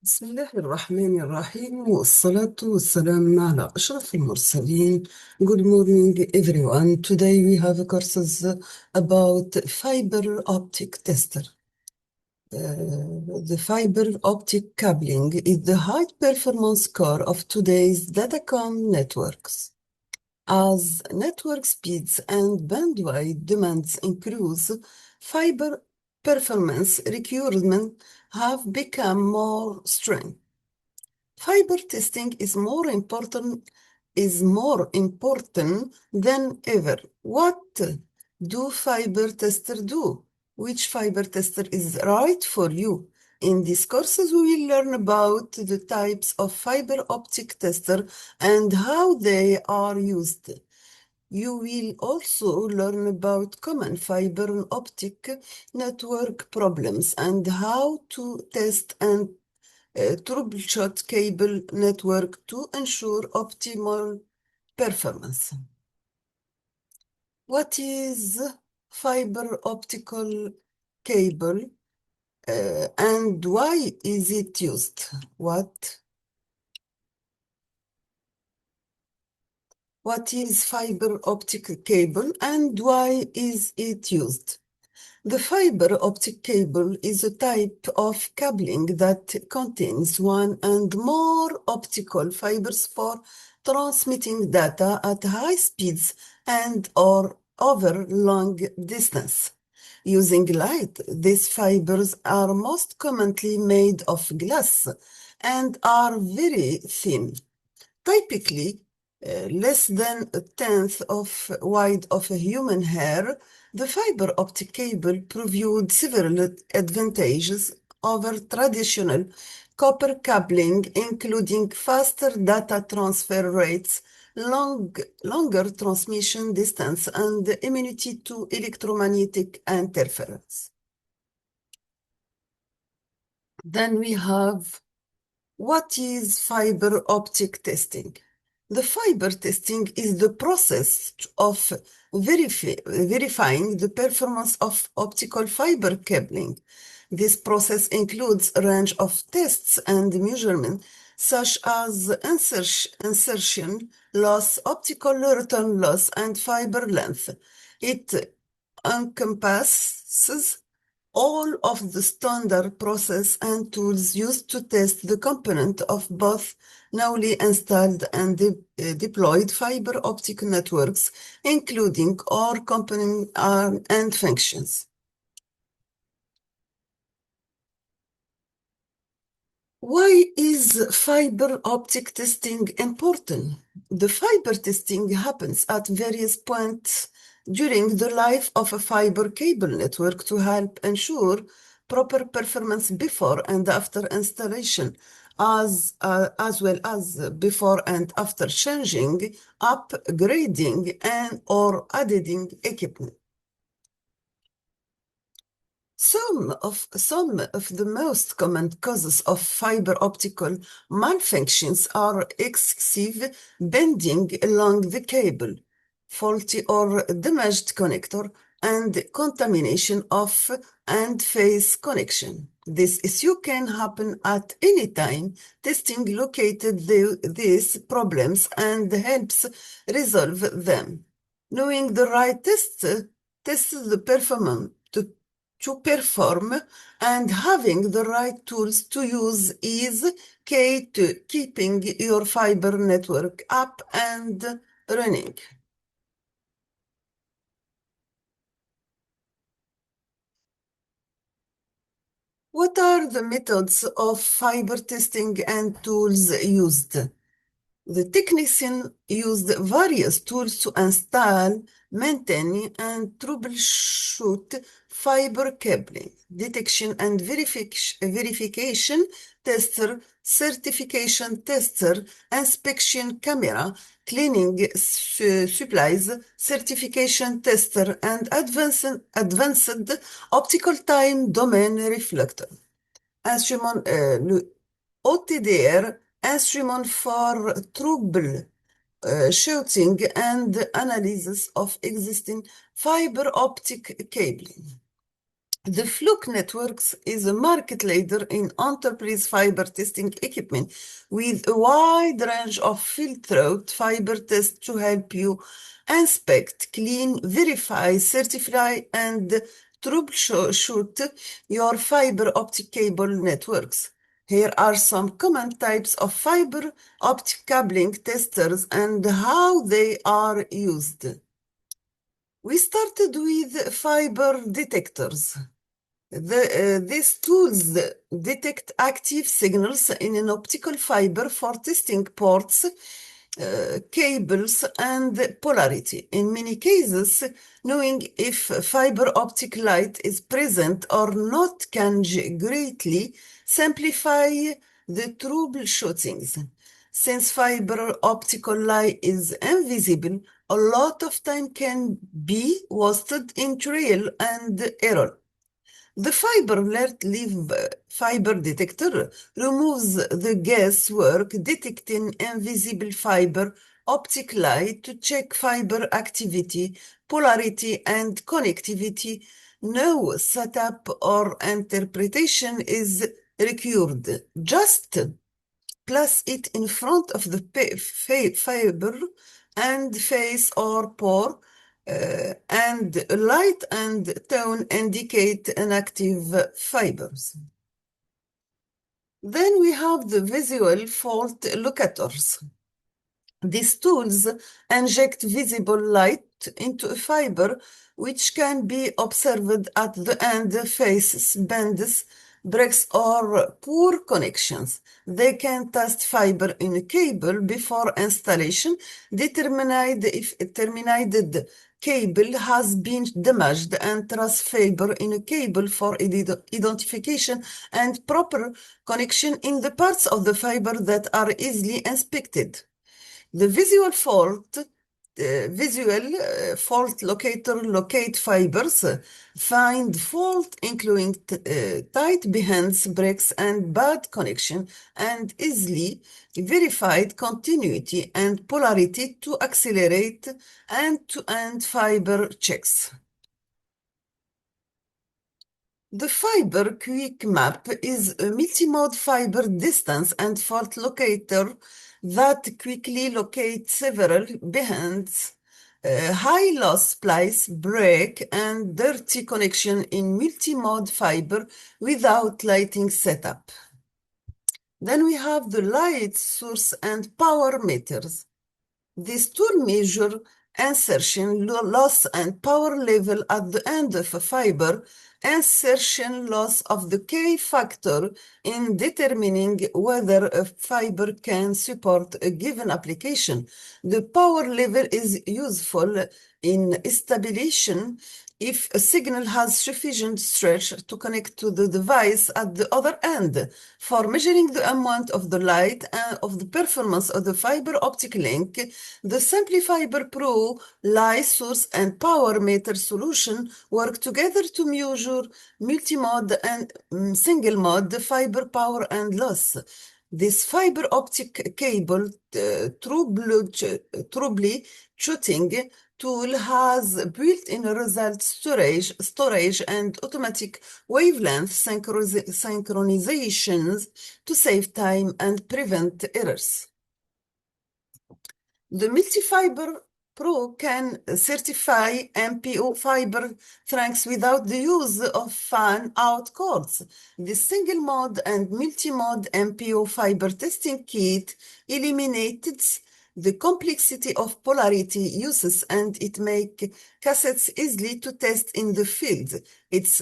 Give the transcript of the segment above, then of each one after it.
بسم الله الرحمن الرحيم والصلاة والسلام على أشرف المرسلين. Good morning everyone. Today we have courses about fiber optic tester. The fiber optic cabling is the high performance core of today's datacom networks. As network speeds and bandwidth demands increase, fiber performance requirements have become more stringent. Fiber testing is more important than ever. What do fiber tester do? Which fiber tester is right for you? In these courses, we will learn about the types of fiber optic tester and how they are used. You will also learn about common fiber and optic network problems and how to test and troubleshoot cable network to ensure optimal performance. What is fiber optical cable and why is it used? What is fiber optic cable and why is it used? The fiber optic cable is a type of cabling that contains one and more optical fibers for transmitting data at high speeds and or over long distance. Using light, these fibers are most commonly made of glass and are very thin, typically less than a tenth of wide of a human hair. The fiber optic cable provides several advantages over traditional copper cabling, including faster data transfer rates, longer transmission distance, and immunity to electromagnetic interference. Then we have, what is fiber optic testing? The fiber testing is the process of verifying the performance of optical fiber cabling. This process includes a range of tests and measurements such as insertion loss, optical return loss, and fiber length. It encompasses all of the standard process and tools used to test the component of both newly installed and deployed fiber optic networks, including all components and functions. Why is fiber optic testing important? The fiber testing happens at various points during the life of a fiber cable network to help ensure proper performance before and after installation, as well as before and after changing, upgrading, and or adding equipment. Some of the most common causes of fiber optical malfunctions are excessive bending along the cable, faulty or damaged connector, and contamination of end-phase connection. This issue can happen at any time. Testing located these problems and helps resolve them. Knowing the right tests the performance to perform, and having the right tools to use is key to keeping your fiber network up and running. What are the methods of fiber testing and tools used? The technician used various tools to install, maintain, and troubleshoot fiber cabling, detection and verification tester, certification tester, inspection camera, cleaning supplies, certification tester, and advanced optical time domain reflector. Instrument, le OTDR, instrument for troubleshooting and analysis of existing fiber optic cabling. The Fluke Networks is a market leader in enterprise fiber testing equipment with a wide range of field-through fiber tests to help you inspect, clean, verify, certify, and troubleshoot your fiber optic cable networks. Here are some common types of fiber optic cabling testers and how they are used. We started with fiber detectors. These tools detect active signals in an optical fiber for testing ports, cables, and polarity. In many cases, knowing if fiber optic light is present or not can greatly simplify the troubleshootings. Since fiber optical light is invisible, a lot of time can be wasted in trial and error. The fiber alert leaf fiber detector removes the guesswork detecting invisible fiber optic light to check fiber activity, polarity, and connectivity. No setup or interpretation is required. Just place it in front of the fiber and face or pore, and light and tone indicate inactive fibers. Then we have the visual fault locators. These tools inject visible light into a fiber which can be observed at the end, faces, bends, breaks, or poor connections. They can test fiber in a cable before installation, determine if a terminated cable has been damaged, and trace fiber in a cable for identification and proper connection in the parts of the fiber that are easily inspected. The visual fault locator locate fibers, find fault including tight bands, breaks, and bad connection, and easily verified continuity and polarity to accelerate end-to-end fiber checks. The fiber quick map is a multi-mode fiber distance and fault locator that quickly locates several bands, high loss splice, break, and dirty connection in multi-mode fiber without lighting setup. Then we have the light source and power meters. This tool measure insertion loss and power level at the end of a fiber, insertion loss of the K factor in determining whether a fiber can support a given application. The power level is useful in stabilization if a signal has sufficient stretch to connect to the device at the other end. For measuring the amount of the light and of the performance of the fiber optic link, the SimpliFiber Pro light source and power meter solution work together to measure multi-mode and single-mode fiber power and loss. This fiber optic cable troubleshooting tool has built-in result storage and automatic wavelength synchronizations to save time and prevent errors. The Multifiber Pro can certify MPO fiber trunks without the use of fan-out cords. The single-mode and multi-mode MPO fiber testing kit eliminates the complexity of polarity uses, and it makes cassettes easily to test in the field. It's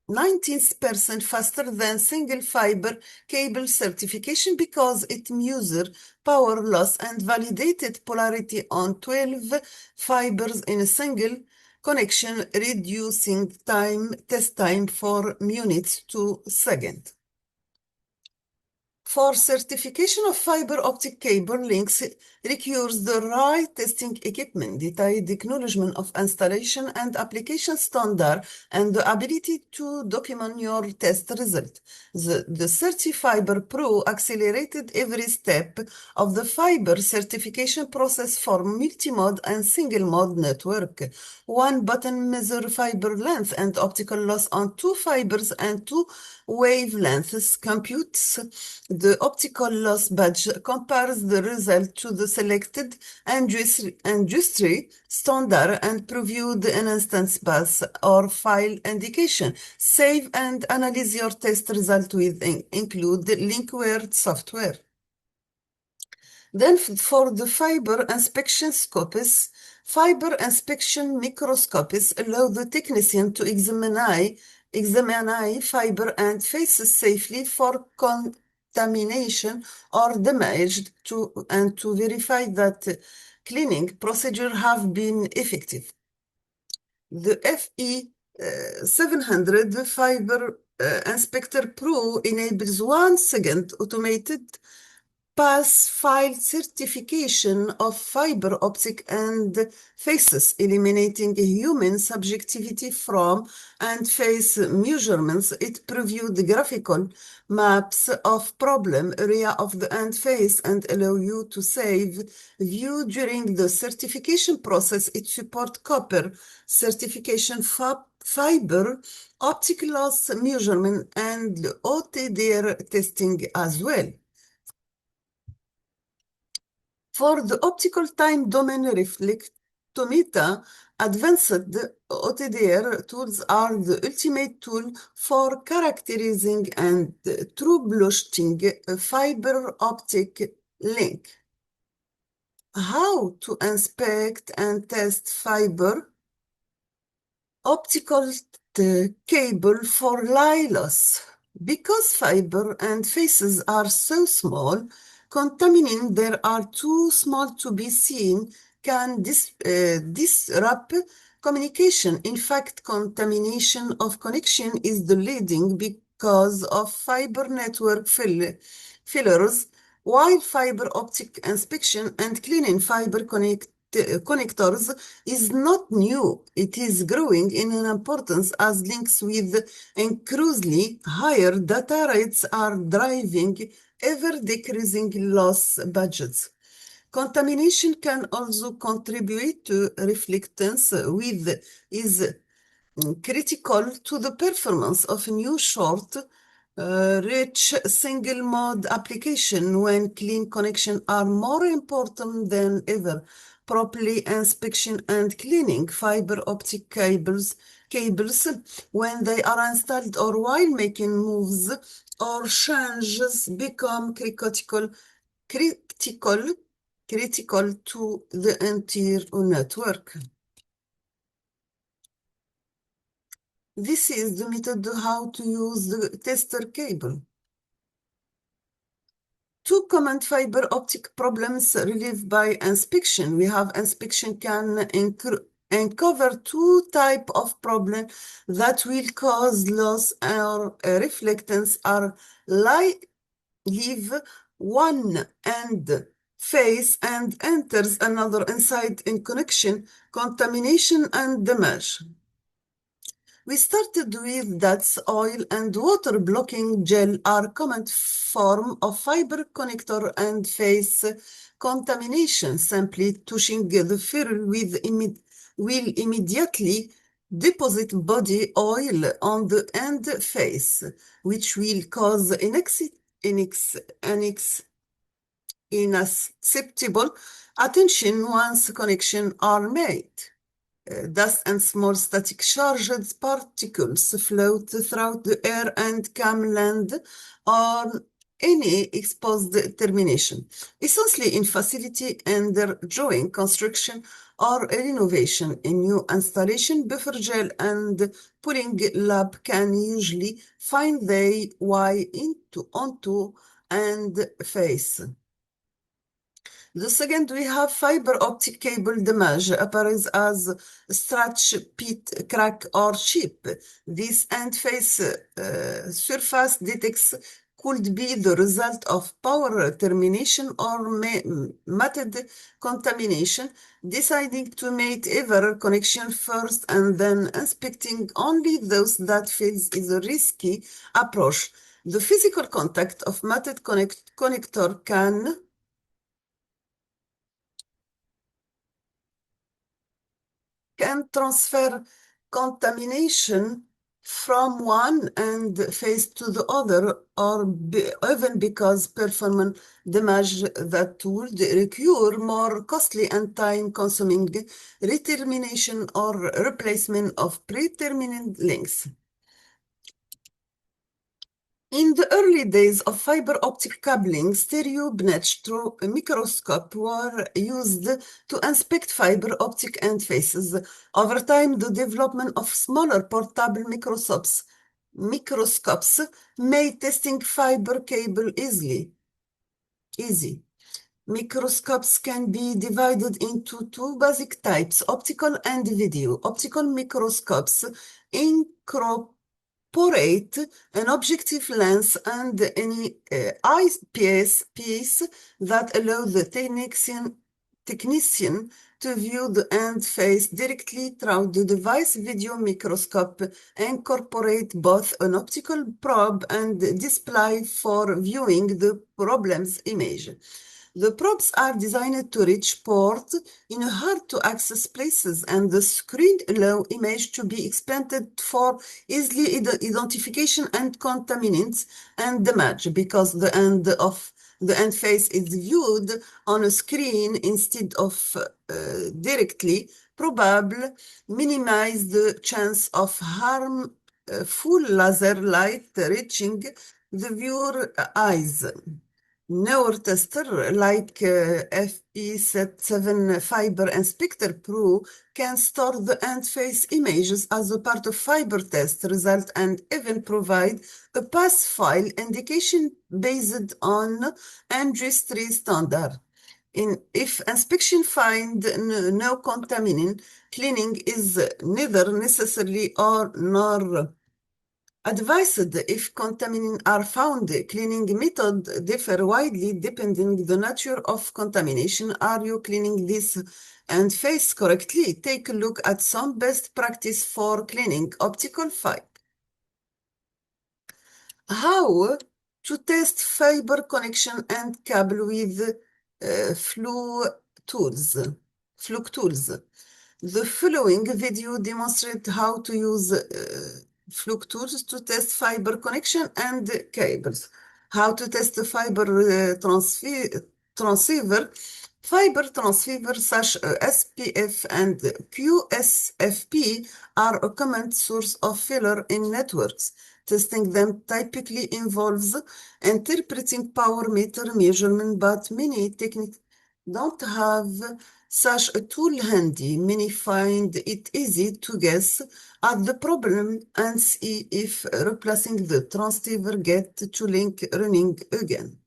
19% faster than single fiber cable certification because it measures power loss and validated polarity on 12 fibers in a single connection, reducing test time from minutes to seconds. For certification of fiber optic cable links requires the right testing equipment, detailed acknowledgement of installation and application standard, and the ability to document your test result. The CertiFiber Pro accelerated every step of the fiber certification process for multi-mode and single-mode network. One button measures fiber length and optical loss on two fibers and two wavelengths, computes the optical loss badge, compares the result to the selected industry standard, and preview the instance path or file indication. Save and analyze your test result with include linkware software. Then for the fiber inspection scopes, fiber inspection microscopes allow the technician to examine fiber and faces safely for contamination or damage and to verify that cleaning procedures have been effective. The FE 700 Fiber Inspector Pro enables 1 second automated pass file certification of fiber optic and faces, eliminating human subjectivity from and face measurements. It previewed graphical maps of problem area of the end face and allow you to save view during the certification process. It supports copper certification, fiber optic loss measurement, and OTDR testing as well. For the optical time domain reflectometer, advanced OTDR tools are the ultimate tool for characterizing and troubleshooting a fiber optic link. How to inspect and test fiber optical cable for lie loss. Because fiber and faces are so small, contaminating there are too small to be seen can disrupt communication. In fact, contamination of connection is the leading because of fiber network failures, while fiber optic inspection and cleaning fiber connectors is not new. It is growing in importance as links with increasingly higher data rates are driving ever-decreasing loss budgets. Contamination can also contribute to reflectance, which is critical to the performance of new rich single-mode application when clean connections are more important than ever. Properly inspection and cleaning fiber optic cables when they are installed or while making moves or changes become critical to the entire network. This is the method how to use the tester cable. Two common fiber optic problems relieved by inspection. We have inspection can uncover two types of problem that will cause loss or reflectance or leave one end face and enters another inside in connection, contamination and damage. We started with that oil and water blocking gel are common form of fiber connector and face contamination. Simply touching the ferrule will immediately deposit body oil on the end face, which will cause unacceptable attention once connections are made. Dust and small static charged particles float throughout the air and can land on any exposed termination. Essentially, in facility under drawing, construction, or renovation, a new installation, buffer gel and pulling lab can usually find their way onto and face. The second, we have fiber optic cable damage appears as scratch, pit, crack, or chip. This end face surface detects could be the result of power termination or matted contamination, deciding to make every connection first and then inspecting only those that fails is a risky approach. The physical contact of matted connector can transfer contamination from one end face to the other, or even because performance damage that would require more costly and time-consuming retermination or replacement of predetermined links. In the early days of fiber optic cabling, stereo bench through a microscope were used to inspect fiber optic end faces. Over time, the development of smaller portable microscopes made testing fiber cable easy. Microscopes can be divided into two basic types, optical and video. Optical microscopes incorporate an objective lens and an eyepiece piece that allow the technician to view the end face directly through the device. Video microscope incorporate both an optical probe and display for viewing the problem's image. The probes are designed to reach ports in hard-to-access places, and the screen allow image to be expanded for easily identification and contaminants and damage, because the end face is viewed on a screen instead of directly, probably minimize the chance of harm. Full laser light reaching the viewer eyes. Newer tester like FE7 Fiber Inspector Pro can store the end face images as a part of fiber test result and even provide a pass file indication based on industry standard. If inspection find no contaminant, cleaning is neither necessary or nor advised. If contaminants are found, cleaning methods differ widely depending the nature of contamination. Are you cleaning this and face correctly? Take a look at some best practice for cleaning optical fiber. How to test fiber connection and cable with Fluke tools. The following video demonstrates how to use Fluke tools to test fiber connection and cables. How to test the fiber transceiver. Fiber transceivers such as SPF and QSFP are a common source of failure in networks. Testing them typically involves interpreting power meter measurement, but many techniques don't have such a tool handy. Many find it easy to guess at the problem and see if replacing the transceiver gets to link running again.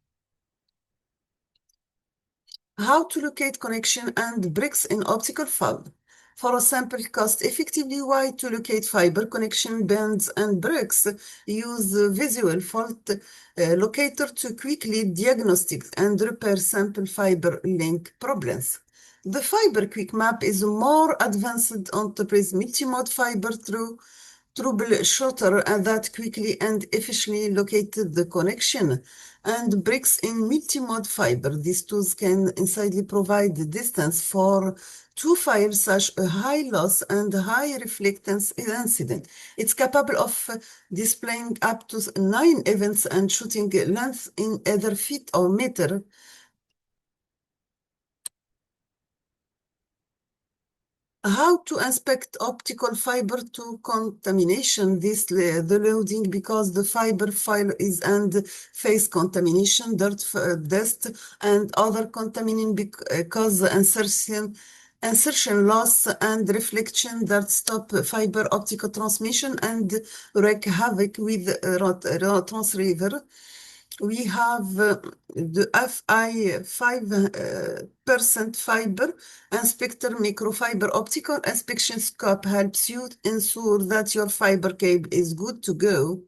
How to locate connection and bricks in optical fiber. For a sample cost-effectively way to locate fiber connection bands and bricks, use the visual fault locator to quickly diagnostic and repair sample fiber link problems. The Fiber Quick Map is a more advanced enterprise multi-mode fiber troubleshooter that quickly and efficiently located the connection and bricks in multi-mode fiber. These tools can incidentally provide the distance for two files such a high loss and high reflectance incident. It's capable of displaying up to 9 events and shooting length in either feet or meter. How to inspect optical fiber to contamination. The loading because the fiber file is and face contamination, dirt, dust, and other contaminant cause insertion loss and reflection that stop fiber optical transmission and wreak havoc with transceiver. We have the FI 5% fiber inspector microfiber optical inspection scope helps you ensure that your fiber cable is good to go.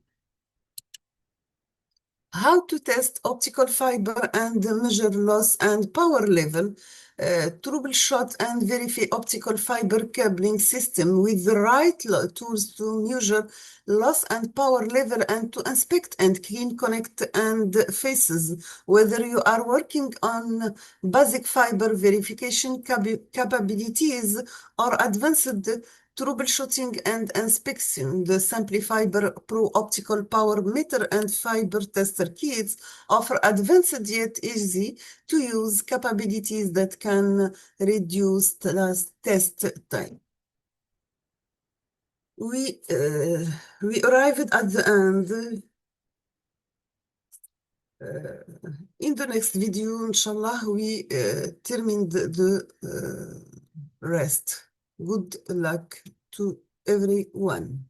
how to test optical fiber and measure loss and power level, troubleshoot and verify optical fiber cabling system with the right tools to measure loss and power level and to inspect and clean connect and faces. Whether you are working on basic fiber verification capabilities or advanced troubleshooting and inspection, the Simply Fiber Pro optical power meter and fiber tester kits offer advanced yet easy to use capabilities that can reduce test time. We arrived at the end. In the next video, inshallah, we termined the rest. Good luck to everyone.